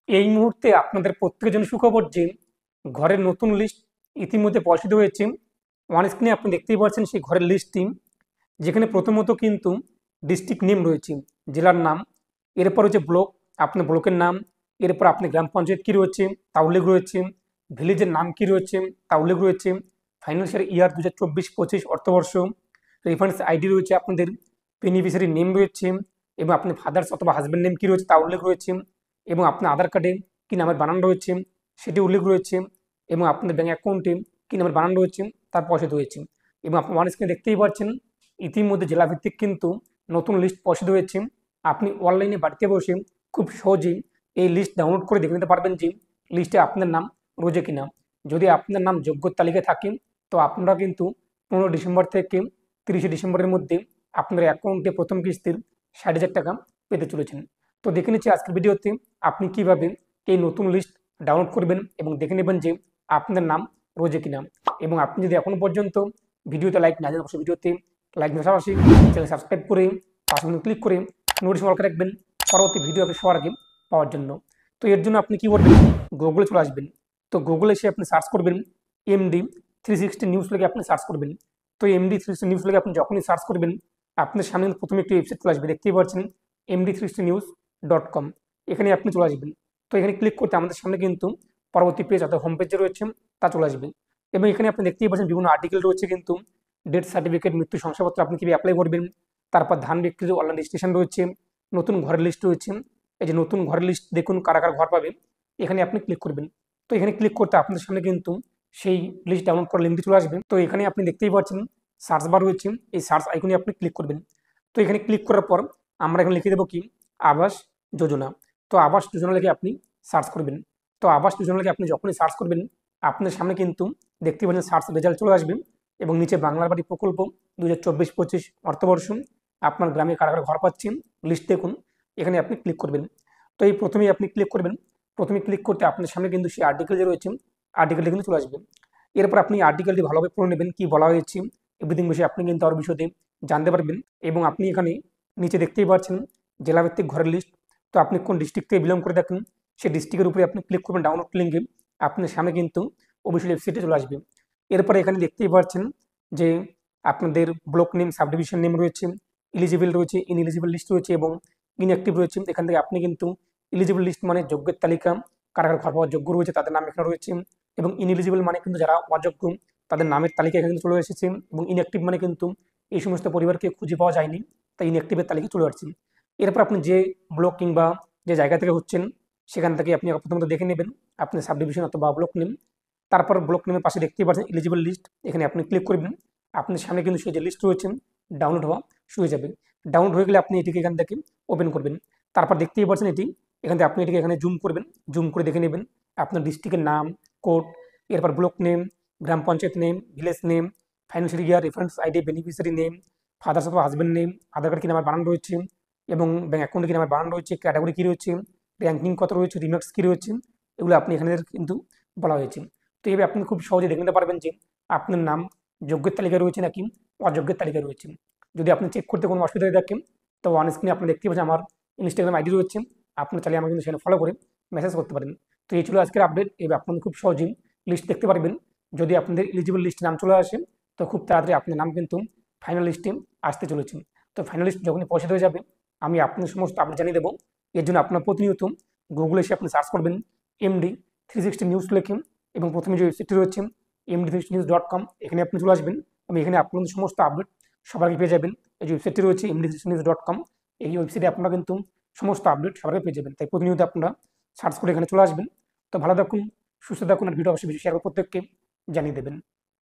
এই মুহূর্তে আপনাদের প্রত্যেকের জন্য সুখবর যে ঘরের নতুন লিস্ট ইতিমধ্যে প্রকাশিত হয়েছে। ওয়ান স্ক্রিনে আপনি দেখতেই পাচ্ছেন সেই ঘরের লিস্টটি, যেখানে প্রথমত কিন্তু ডিস্ট্রিক্ট নেম রয়েছে, জেলার নাম, এরপর হচ্ছে ব্লক, আপনার ব্লকের নাম, এরপর আপনি গ্রাম পঞ্চায়েত কী রয়েছে তা উল্লেখ রয়েছে, ভিলেজের নাম কী রয়েছে তা উল্লেখ রয়েছে, ফাইন্যান্সিয়াল ইয়ার 2024-25 অর্থবর্ষ, রেফারেন্স আইডি রয়েছে, আপনাদের বেনিফিশিয়ারি নেম রয়েছে, এবং আপনি ফাদার্স অথবা হাজব্যান্ড নেম কী রয়েছে তা উল্লেখ রয়েছে, এবং আপনার আধার কার্ডে কী নামের বানান রয়েছে সেটি উল্লেখ রয়েছে, এবং আপনাদের ব্যাঙ্ক অ্যাকাউন্টে কী নামের বানান রয়েছে তার প্রকাশিত হয়েছে। এবং আপনি ওয়ান স্ক্রিনে দেখতেই পাচ্ছেন ইতিমধ্যে জেলাভিত্তিক কিন্তু নতুন লিস্ট প্রকাশিত হয়েছে। আপনি অনলাইনে বাড়িতে বসে খুব সহজেই এই লিস্ট ডাউনলোড করে দেখে নিতে পারবেন যে লিস্টে আপনার নাম রয়েছে কিনা। যদি আপনার নাম যোগ্য তালিকায় থাকে তো আপনারা কিন্তু 15 ডিসেম্বর থেকে 30 ডিসেম্বরের মধ্যে আপনার অ্যাকাউন্টে প্রথম কিস্তির 60,000 টাকা পেতে চলেছেন। তো দেখে নিচ্ছি আজকের ভিডিওতে আপনি কিভাবে এই নতুন লিস্ট ডাউনলোড করবেন এবং দেখে নেবেন যে আপনার নাম রয়েছে কিনা। এবং আপনি যদি এখনো পর্যন্ত ভিডিওতে লাইক না দেন অবশ্যই ভিডিওতে লাইক পাশাপাশি চ্যানেল সাবস্ক্রাইব করে পাশে ক্লিক করে নোটিফিকেশন অল করে রাখবেন পরবর্তী ভিডিও আপনি সবার আগে পাওয়ার জন্য। তো এর জন্য আপনি কী করবেন, গুগলে চলে আসবেন। তো গুগলে এসে আপনি সার্চ করবেন MD360 নিউজ লিখে আপনি সার্চ করবেন। তো MD360 নিউজ লিখে আপনি যখনই সার্চ করবেন আপনার সামনে প্রথমে একটি ওয়েবসাইট চলে আসবে, দেখতেই পাচ্ছেন MD360news.com। এখানে আপনি চলে আসবেন। তো এখানে ক্লিক করতে আমাদের সামনে কিন্তু পরবর্তী পেজ অর্থাৎ হোম পেজে রয়েছে তা চলে আসবে। এবং এখানে আপনি দেখতেই পাচ্ছেন বিভিন্ন আর্টিকেল রয়েছে কিন্তু ডেথ সার্টিফিকেট, মৃত্যু শংসাপত্র আপনি কীভাবে অ্যাপ্লাই করবেন, তারপর ধান বিক্রির অনলাইন রেজিস্ট্রেশন রয়েছে, নতুন ঘরের লিস্ট রয়েছে। এই যে নতুন ঘরের লিস্ট দেখুন কারা কারা ঘর পাবে, এখানে আপনি ক্লিক করবেন। তো এখানে ক্লিক করতে আপনাদের সামনে কিন্তু সেই লিস্ট ডাউনলোড করার লিঙ্কটি চলে আসবে। তো এখানে আপনি দেখতেই পাচ্ছেন সার্চ বার রয়েছে, এই সার্চ আইকনে আপনি ক্লিক করবেন। তো এখানে ক্লিক করার পর আমরা এখানে লিখে দেবো কি আবাস যোজনা। তো আবাস যোজনা লিখে আপনি সার্চ করবেন। তো আবাস যোজনা লিখে আপনি যখনই সার্চ করবেন আপনার সামনে কিন্তু দেখতে পাচ্ছেন সার্চ রেজাল্ট চলে আসবে এবং নিচে বাংলার বাড়ি প্রকল্প 2024-25 অর্থবর্ষ আপনার গ্রামে কারা কারা ঘর পাচ্ছেন লিস্ট দেখুন, এখানে আপনি ক্লিক করবেন। তো এই প্রথমেই আপনি ক্লিক করবেন। প্রথমে ক্লিক করতে আপনার সামনে কিন্তু সেই আর্টিকেল যে রয়েছে আর্টিকেলটি কিন্তু চলে আসবে। এরপর আপনি আর্টিকেলটি ভালোভাবে পড়ে নেবেন, কী বলা হয়েছে এভরিথিং বিষয়ে আপনি কিন্তু আরও বিষয়তে জানতে পারবেন। এবং আপনি এখানে নিচে দেখতেই পাচ্ছেন জেলাভিত্তিক ঘরের লিস্ট। তো আপনি কোন ডিস্ট্রিক্ট থেকে বিলং করে থাকেন সেই ডিস্ট্রিক্টের উপরে আপনি ক্লিক করবেন ডাউনলোড লিঙ্কে, আপনার সামনে কিন্তু অফিসিয়াল ওয়েবসাইটে চলে আসবে। এরপরে এখানে দেখতেই পাচ্ছেন যে আপনাদের block name, sub division name রয়েছে, এলিজিবল রয়েছে, ইনএলিজিবল লিস্ট রয়েছে এবং ইনঅ্যাক্টিভ রয়েছে। এখান থেকে আপনি কিন্তু এলিজিবল লিস্ট মানে যোগ্যের তালিকা, কারা কারা ঘর পাওয়ার যোগ্য রয়েছে তাদের নাম এখানে রয়েছে, এবং ইনএলিজিবল মানে কিন্তু যারা অযোগ্য তাদের নামের তালিকা এখানে কিন্তু চলে এসেছে, এবং ইনঅ্যাক্টিভ মানে কিন্তু এই সমস্ত পরিবারকে খুঁজে পাওয়া যায়নি তাই ইনঅ্যাক্টিভের তালিকা চলে আসছে। এরপর আপনি যে ব্লক কিংবা যে জায়গা থেকে হচ্ছেন সেখান থেকে আপনি প্রথমত দেখে নেবেন আপনার সাব ডিভিশন অথবা ব্লক নেম। তারপর ব্লক নেমের পাশে দেখতেই পাচ্ছেন এলিজিবল লিস্ট, এখানে আপনি ক্লিক করবেন। আপনার সামনে কিন্তু সেই যে লিস্ট রয়েছে ডাউনলোড হওয়া শুরু হয়ে যাবে। ডাউনলোড হয়ে গেলে আপনি এটিকে এখান থেকে ওপেন করবেন। তারপর দেখতেই পাচ্ছেন এটি, এখান থেকে আপনি এটিকে এখানে জুম করবেন, জুম করে দেখে নেবেন আপনার ডিস্ট্রিক্টের নাম, কোড, এরপর block name, gram panchayat name, village name, financial year, reference ID, beneficiary name, father's অথবা হাজব্যান্ড নেম, আধার কার্ড কী নামের বানান রয়েছে এবং ব্যাঙ্ক অ্যাকাউন্টে কী নামের বানান রয়েছে, ক্যাটাগরি কী রয়েছে, র্যাঙ্কিং কত রয়েছে, রিমার্কস কী রয়েছে, এগুলো আপনি এখানে কিন্তু বলা হয়েছে। তো এইভাবে আপনি খুব সহজে দেখে নিতে পারবেন যে আপনার নাম যোগ্যের তালিকায় রয়েছে নাকি অযোগ্যের তালিকায় রয়েছে। যদি আপনি চেক করতে কোনো অসুবিধা থাকেন তো অন স্ক্রিনে আপনি দেখতে পাচ্ছেন আমার ইনস্টাগ্রাম আইডি রয়েছে, আপনি চাইলে আমাকে কিন্তু সেখানে ফলো করে মেসেজ করতে পারেন। তো এই ছিল আজকের আপডেট। এবার আপনি খুব সহজেই লিস্ট দেখতে পারবেন। যদি আপনাদের এলিজিবল লিস্টে নাম চলে আসে তো খুব তাড়াতাড়ি আপনার নাম কিন্তু ফাইনাল লিস্টে আসতে চলেছে। তো ফাইনাল লিস্ট যখনই পৌঁছাতে হয়ে যাবে আমি আপনার সমস্ত আপডেট জানিয়ে দেবো। এর জন্য আপনার প্রতিনিয়ত গুগলে এসে আপনি সার্চ করবেন MD360 নিউজ লিখে এবং প্রথমে যে ওয়েবসাইটটি রয়েছে MD360news.com, এখানে আপনি চলে আসবেন এবং এখানে আপনাদের সমস্ত আপডেট সবার আগে পেয়ে যাবেন। এই যে ওয়েবসাইটটি রয়েছে MD360news.com, এই ওয়েবসাইটে আপনারা কিন্তু সমস্ত আপডেট সবার আগে পেয়ে যাবেন। তাই প্রতিনিয়ত আপনারা সার্চ করে এখানে চলে আসবেন। তো ভালো থাকুন, সুস্থ থাকুন, আর ভিডিও অবশ্যই শেয়ার করে প্রত্যেককে জানিয়ে দেবেন।